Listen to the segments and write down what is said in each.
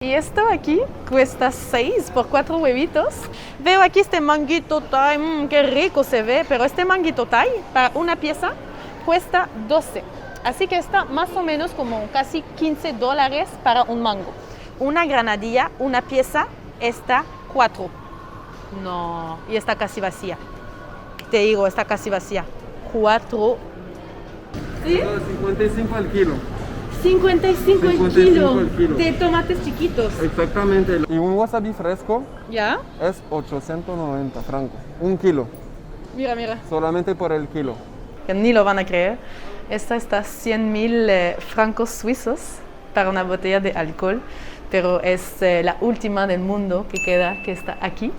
Y esto aquí cuesta 6 por 4 huevitos. Veo aquí este manguito Thai, qué rico se ve, pero este manguito Thai para una pieza cuesta 12. Así que está más o menos como casi $15 para un mango. Una granadilla, una pieza, está 4. No, y está casi vacía. Te digo, está casi vacía. 4. ¿Sí? 55 al kilo. 55 el kilo de tomates chiquitos. Exactamente. Y un wasabi fresco ¿Ya? es 890 francos. Un kilo. Mira, mira. Solamente por el kilo. Que ni lo van a creer. Esta está 100.000 francos suizos para una botella de alcohol, pero es la última del mundo que queda, que está aquí.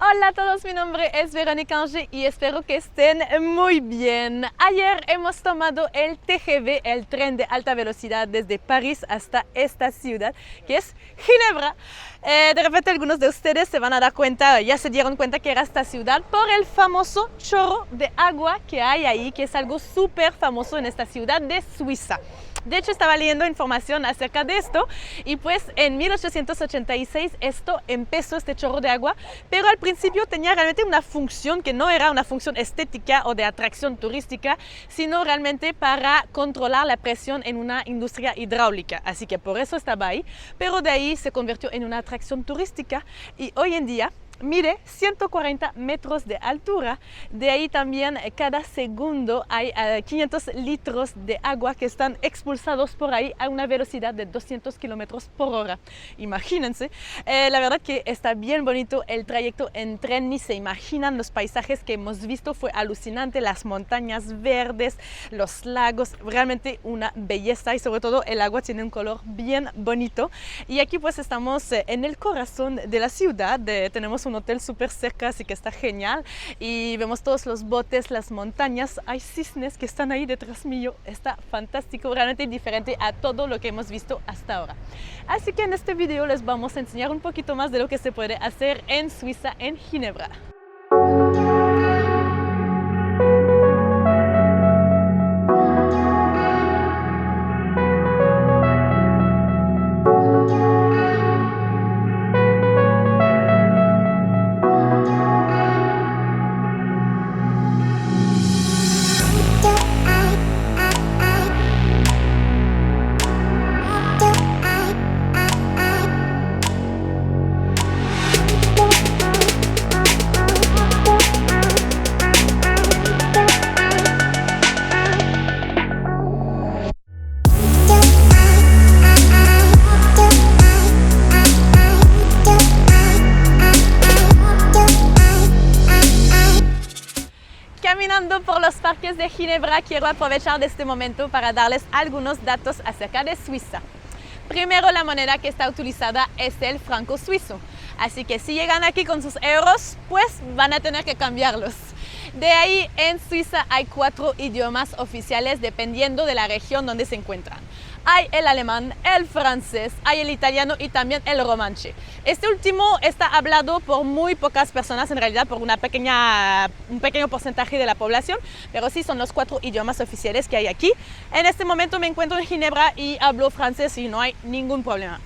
Hola a todos, mi nombre es Véronique Anger y espero que estén muy bien. Ayer hemos tomado el TGV, el tren de alta velocidad desde París hasta esta ciudad, que es Ginebra. De repente algunos de ustedes se van a dar cuenta, ya se dieron cuenta que era esta ciudad por el famoso chorro de agua que hay ahí, que es algo súper famoso en esta ciudad de Suiza. De hecho, estaba leyendo información acerca de esto y pues en 1886 esto empezó, este chorro de agua, pero al principio tenía realmente una función que no era una función estética o de atracción turística, sino realmente para controlar la presión en una industria hidráulica. Así que por eso estaba ahí, pero de ahí se convirtió en una atracción turística y hoy en día mide 140 metros de altura. De ahí también cada segundo hay 500 litros de agua que están expulsados por ahí a una velocidad de 200 kilómetros por hora. Imagínense, la verdad que está bien bonito el trayecto en tren, ni se imaginan los paisajes que hemos visto, fue alucinante, las montañas verdes, los lagos, realmente una belleza y sobre todo el agua tiene un color bien bonito. Y aquí pues estamos en el corazón de la ciudad, tenemos un hotel súper cerca, así que está genial y vemos todos los botes, las montañas, hay cisnes que están ahí detrás mío, está fantástico, realmente diferente a todo lo que hemos visto hasta ahora. Así que en este video les vamos a enseñar un poquito más de lo que se puede hacer en Suiza, en Ginebra. Caminando por los parques de Ginebra, quiero aprovechar de este momento para darles algunos datos acerca de Suiza. Primero, la moneda que está utilizada es el franco suizo, así que si llegan aquí con sus euros, pues van a tener que cambiarlos. De ahí, en Suiza hay 4 idiomas oficiales dependiendo de la región donde se encuentran. Hay el alemán, el francés, hay el italiano y también el romanche. Este último está hablado por muy pocas personas, en realidad por un pequeño porcentaje de la población, pero sí son los 4 idiomas oficiales que hay aquí. En este momento me encuentro en Ginebra y hablo francés y no hay ningún problema.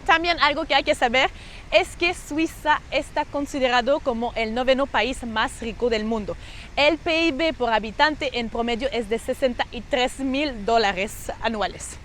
También algo que hay que saber es que Suiza está considerado como el 9º país más rico del mundo. El PIB por habitante en promedio es de $63.000 anuales.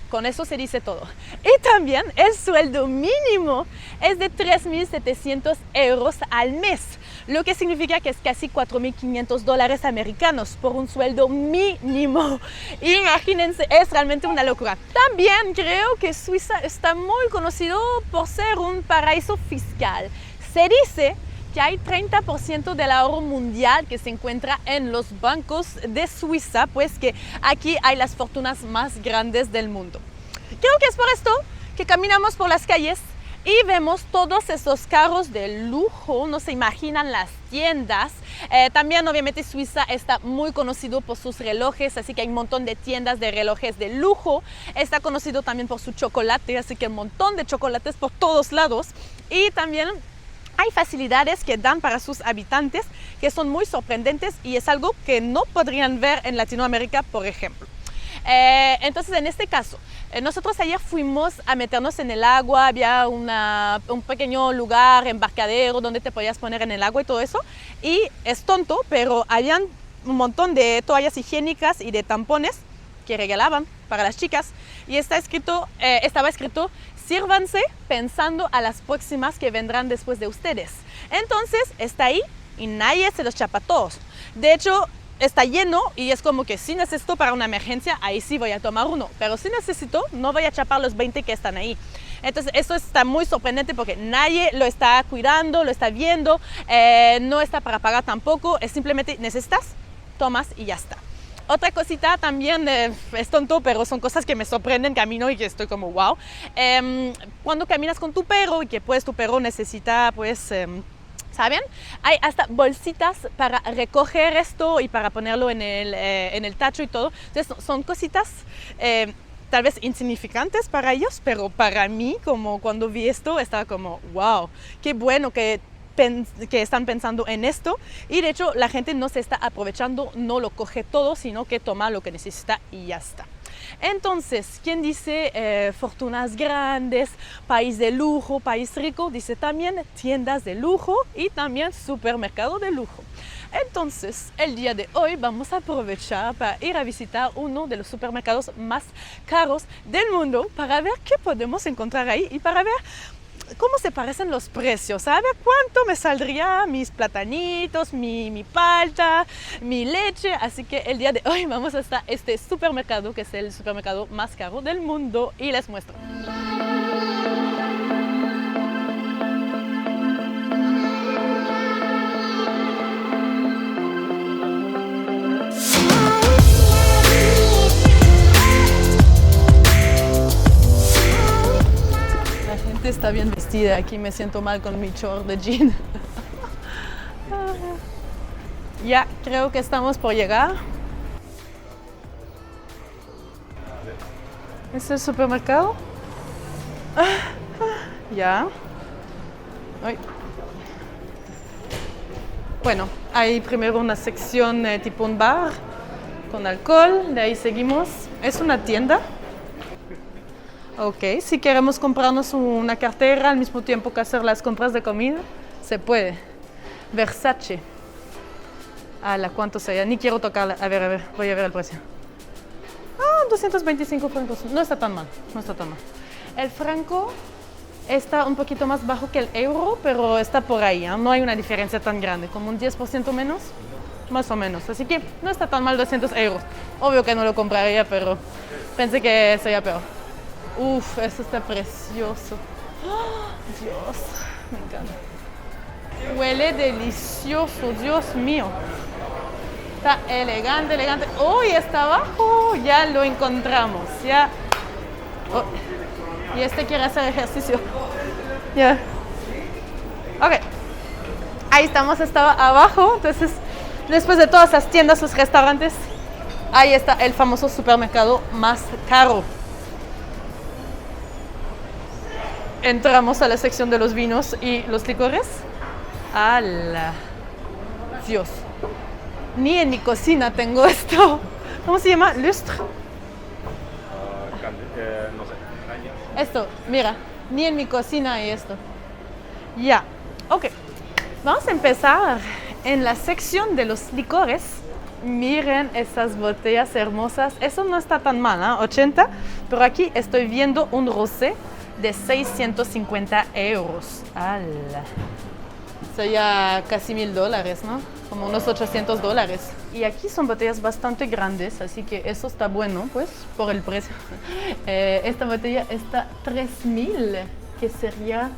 Con eso se dice todo. Y también el sueldo mínimo es de 3.700 euros al mes, lo que significa que es casi $4.500 americanos por un sueldo mínimo. Imagínense, es realmente una locura. También creo que Suiza está muy conocido por ser un paraíso fiscal. Se dice que hay 30% del ahorro mundial que se encuentra en los bancos de Suiza, pues que aquí hay las fortunas más grandes del mundo. Creo que es por esto que caminamos por las calles y vemos todos esos carros de lujo, no se imaginan las tiendas. También obviamente Suiza está muy conocido por sus relojes, así que hay un montón de tiendas de relojes de lujo. Está conocido también por su chocolate, así que un montón de chocolates por todos lados. Y también hay facilidades que dan para sus habitantes que son muy sorprendentes y es algo que no podrían ver en Latinoamérica, por ejemplo. Entonces, en este caso, nosotros ayer fuimos a meternos en el agua, había un pequeño lugar, embarcadero, donde te podías poner en el agua y todo eso. Y es tonto, pero habían un montón de toallas higiénicas y de tampones que regalaban para las chicas. Y estaba escrito, sírvanse pensando a las próximas que vendrán después de ustedes. Entonces, está ahí y nadie se los chapa todos. De hecho, está lleno y es como que si necesito para una emergencia, ahí sí voy a tomar uno. Pero si necesito, no voy a chapar los 20 que están ahí. Entonces, eso está muy sorprendente porque nadie lo está cuidando, lo está viendo, no está para pagar tampoco. Es simplemente necesitas, tomas y ya está. Otra cosita también, es tonto, pero son cosas que me sorprenden, camino y que estoy como wow. Cuando caminas con tu perro y que pues tu perro necesita pues... ¿saben? Hay hasta bolsitas para recoger esto y para ponerlo en el tacho y todo. Entonces son cositas tal vez insignificantes para ellos, pero para mí, como cuando vi esto, estaba como, wow, qué bueno que están pensando en esto. Y de hecho la gente no se está aprovechando, no lo coge todo, sino que toma lo que necesita y ya está. Entonces, quien dice fortunas grandes, país de lujo, país rico, dice también tiendas de lujo y también supermercado de lujo. Entonces, el día de hoy vamos a aprovechar para ir a visitar uno de los supermercados más caros del mundo para ver qué podemos encontrar ahí y para ver cómo se parecen los precios, a ver cuánto me saldría mis platanitos, mi palta, mi leche. Así que el día de hoy vamos hasta este supermercado, que es el supermercado más caro del mundo, y les muestro. Está bien vestida, aquí me siento mal con mi short de jean. Ya, creo que estamos por llegar. ¿Es el supermercado? Ya. Ay. Bueno, hay primero una sección tipo un bar con alcohol, de ahí seguimos. Es una tienda. Ok, si queremos comprarnos una cartera al mismo tiempo que hacer las compras de comida, se puede. Versace. ¿Cuánto sería? Ni quiero tocarla. A ver, voy a ver el precio. 225 francos. No está tan mal, no está tan mal. El franco está un poquito más bajo que el euro, pero está por ahí, ¿eh? No hay una diferencia tan grande, como un 10% menos, más o menos. Así que no está tan mal 200 euros. Obvio que no lo compraría, pero pensé que sería peor. Uf, eso está precioso. ¡Oh, Dios! Me encanta. Huele delicioso, Dios mío. Está elegante, elegante. ¡Uy, está abajo! Ya lo encontramos. Ya. Oh. Y este quiere hacer ejercicio. Ya. Ok. Ahí estamos, estaba abajo. Entonces, después de todas las tiendas, los restaurantes, ahí está el famoso supermercado más caro. Entramos a la sección de los vinos y los licores. ¡Hala! Dios. Ni en mi cocina tengo esto. ¿Cómo se llama? ¿Lustre? No sé. Esto, mira. Ni en mi cocina hay esto. Ya. Ok. Vamos a empezar en la sección de los licores. Miren esas botellas hermosas. Eso no está tan mal, ¿eh? 80. Pero aquí estoy viendo un rosé de 650 euros. ¡Hala! Sería casi $1000, ¿no? Como unos $800. Y aquí son botellas bastante grandes, así que eso está bueno, pues, por el precio. Esta botella está 3000, que sería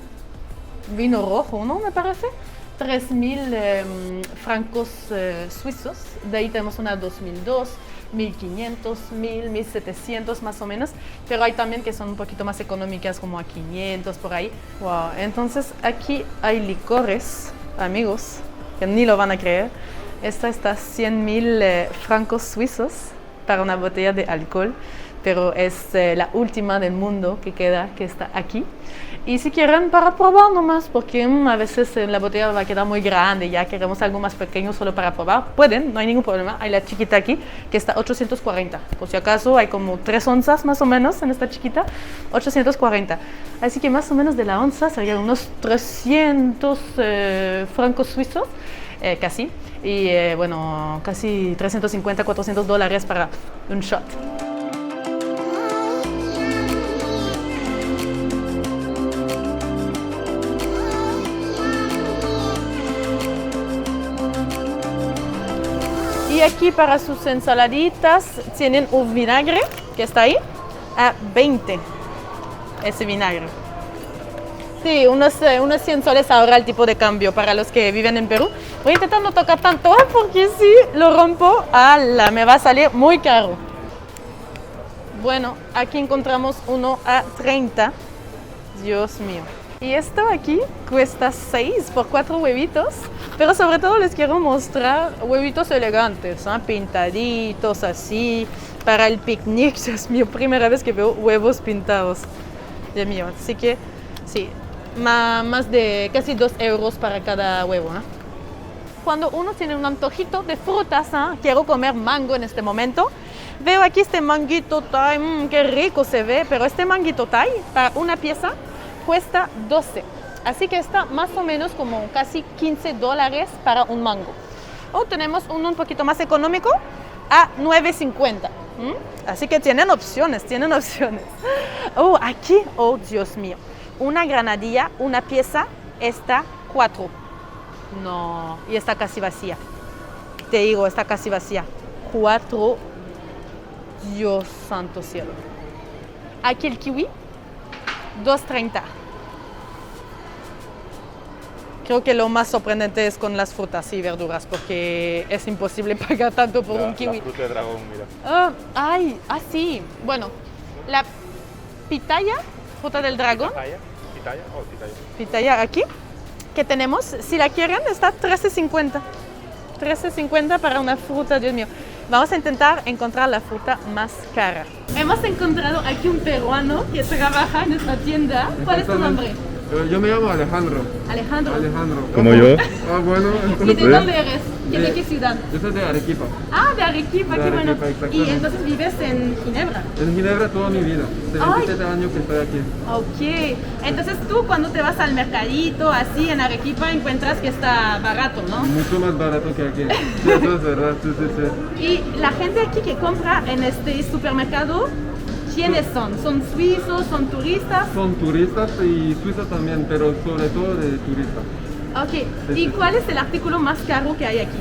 vino rojo, ¿no? Me parece. 3000 francos suizos. De ahí tenemos una 2002. 1500, 1000, 1700 más o menos, pero hay también que son un poquito más económicas, como a 500 por ahí. Wow, entonces aquí hay licores, amigos, que ni lo van a creer. Esta está 100.000 francos suizos para una botella de alcohol, pero es la última del mundo que queda, que está aquí. Y si quieren, para probar nomás, porque a veces la botella va a quedar muy grande, ya queremos algo más pequeño solo para probar, pueden, no hay ningún problema. Hay la chiquita aquí, que está 840. Por si acaso, hay como 3 onzas más o menos en esta chiquita, 840. Así que más o menos de la onza serían unos 300 francos suizos, casi. Y bueno, casi 350, 400 dólares para un shot. Y aquí para sus ensaladitas tienen un vinagre que está ahí a 20, ese vinagre. Sí, unos 100 soles ahora el tipo de cambio para los que viven en Perú. Voy a intentar no tocar tanto porque si lo rompo, me va a salir muy caro. Bueno, aquí encontramos uno a 30. Dios mío. Y esto aquí cuesta 6 por 4 huevitos, pero sobre todo les quiero mostrar huevitos elegantes, pintaditos así, para el picnic. Es mi primera vez que veo huevos pintados. Dios mío, así que sí, más de casi 2 euros para cada huevo. Cuando uno tiene un antojito de frutas, quiero comer mango en este momento. Veo aquí este manguito Thai, qué rico se ve, pero este manguito Thai para una pieza cuesta 12, así que está más o menos como casi 15 dólares para un mango. O tenemos uno un poquito más económico a 9.50. Así que tienen opciones. Oh, aquí, oh Dios mío, una granadilla, una pieza, está 4. No, y está casi vacía. Te digo, está casi vacía. 4, Dios santo cielo. Aquí el kiwi, 2.30. Creo que lo más sorprendente es con las frutas y verduras, porque es imposible pagar tanto por un kiwi. La fruta de dragón, mira. Sí. Bueno, la pitaya, fruta del dragón. ¿Pitaya? Pitaya aquí, que tenemos, si la quieren, está 13.50. 13.50 para una fruta, Dios mío. Vamos a intentar encontrar la fruta más cara. Hemos encontrado aquí un peruano que trabaja en esta tienda. ¿Cuál es tu nombre? Yo me llamo Alejandro. Alejandro. Como yo. Bueno. ¿Y de dónde eres? ¿De qué ciudad? Yo soy de Arequipa. De Arequipa, qué bueno. Y entonces vives en Ginebra. En Ginebra toda mi vida. Hace 27 años que estoy aquí. Ok. Entonces tú cuando te vas al mercadito, así en Arequipa, encuentras que está barato, ¿no? Mucho más barato que aquí. Sí, eso es verdad, sí. Y la gente aquí que compra en este supermercado, ¿quiénes son? ¿Son suizos? ¿Son turistas? Son turistas y suizos también, pero sobre todo de turistas. Ok. ¿Y cuál es el artículo más caro que hay aquí?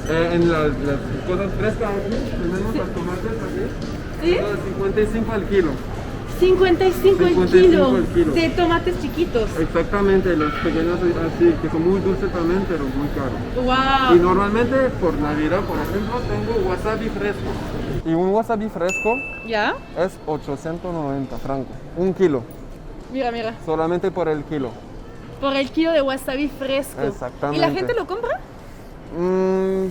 En las cosas frescas aquí, tenemos los tomates aquí. ¿Sí? 55 al kilo. 55 el kilo de tomates chiquitos. Exactamente, los pequeños así, que son muy dulces también, pero muy caros. Wow. Y normalmente por Navidad, por ejemplo, tengo wasabi fresco. Y un wasabi fresco ¿Ya? es 890 francos, 1 kilo, Mira. solamente por el kilo. Por el kilo de wasabi fresco. Exactamente. ¿Y la gente lo compra?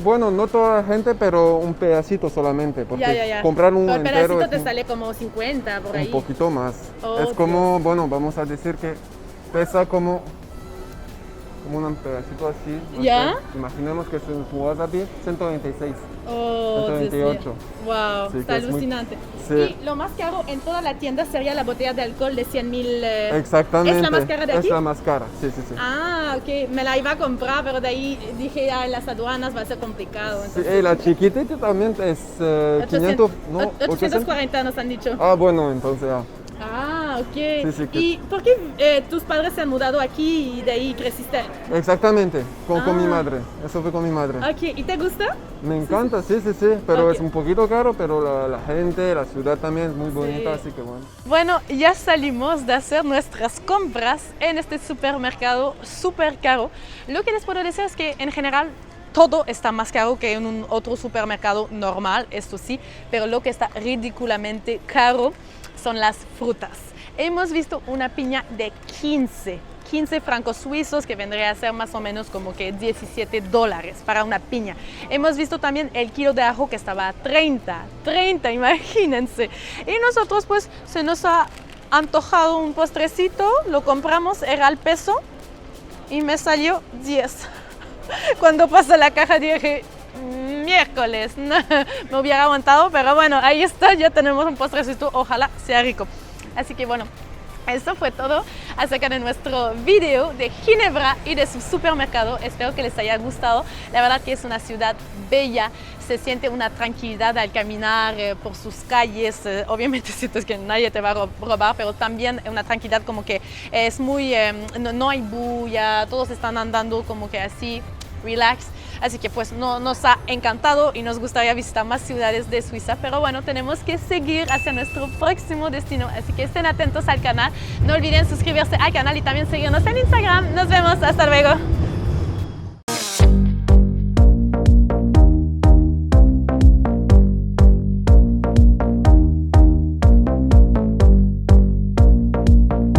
Bueno, no toda la gente, pero un pedacito solamente, porque Ya. comprar un Por el entero pedacito es te sale como 50 por ahí. un poquito más. Oh, es como, bueno, vamos a decir que pesa como un pedacito así. no ¿Ya? sé. Imaginemos que es un wasabi 126. Oh, 128. Dios mío. Wow, Sí, está que es muy- alucinante. Sí. Y lo más caro en toda la tienda sería la botella de alcohol de 100.000. Exactamente. ¿Es la más cara de aquí? Es la más cara, sí. Ok. Me la iba a comprar, pero de ahí dije, las aduanas va a ser complicado. Sí, Entonces, la chiquitita también es 500, no, 840 nos han dicho. Bueno, entonces ya. Ok. Sí, que- ¿Y por qué tus padres se han mudado aquí y de ahí creciste? Exactamente, con mi Ah. madre. Eso fue con mi madre. Ok, ¿y te gusta? Me encanta, sí, pero Ok. es un poquito caro, pero la gente, la ciudad también es muy bonita, así que bueno. Bueno, ya salimos de hacer nuestras compras en este supermercado súper caro. Lo que les puedo decir es que en general todo está más caro que en un otro supermercado normal, esto sí, pero lo que está ridículamente caro son las frutas. Hemos visto una piña de 15 15 francos suizos, que vendría a ser más o menos como que $17 para una piña. Hemos visto también el kilo de ajo que estaba a 30, imagínense. Y nosotros pues se nos ha antojado un postrecito, lo compramos, era al peso y me salió 10. Cuando pasé la caja dije, miércoles, no, me hubiera aguantado, pero bueno, ahí está, ya tenemos un postrecito, ojalá sea rico. Así que bueno, esto fue todo acerca de nuestro video de Ginebra y de su supermercado. Espero que les haya gustado. La verdad que es una ciudad bella, se siente una tranquilidad al caminar por sus calles. Obviamente sientes que nadie te va a robar, pero también una tranquilidad como que es muy, no hay bulla, todos están andando como que así, relax. Así que pues nos ha encantado y nos gustaría visitar más ciudades de Suiza, pero bueno, tenemos que seguir hacia nuestro próximo destino, así que estén atentos al canal, no olviden suscribirse al canal y también seguirnos en Instagram. Nos vemos, hasta luego.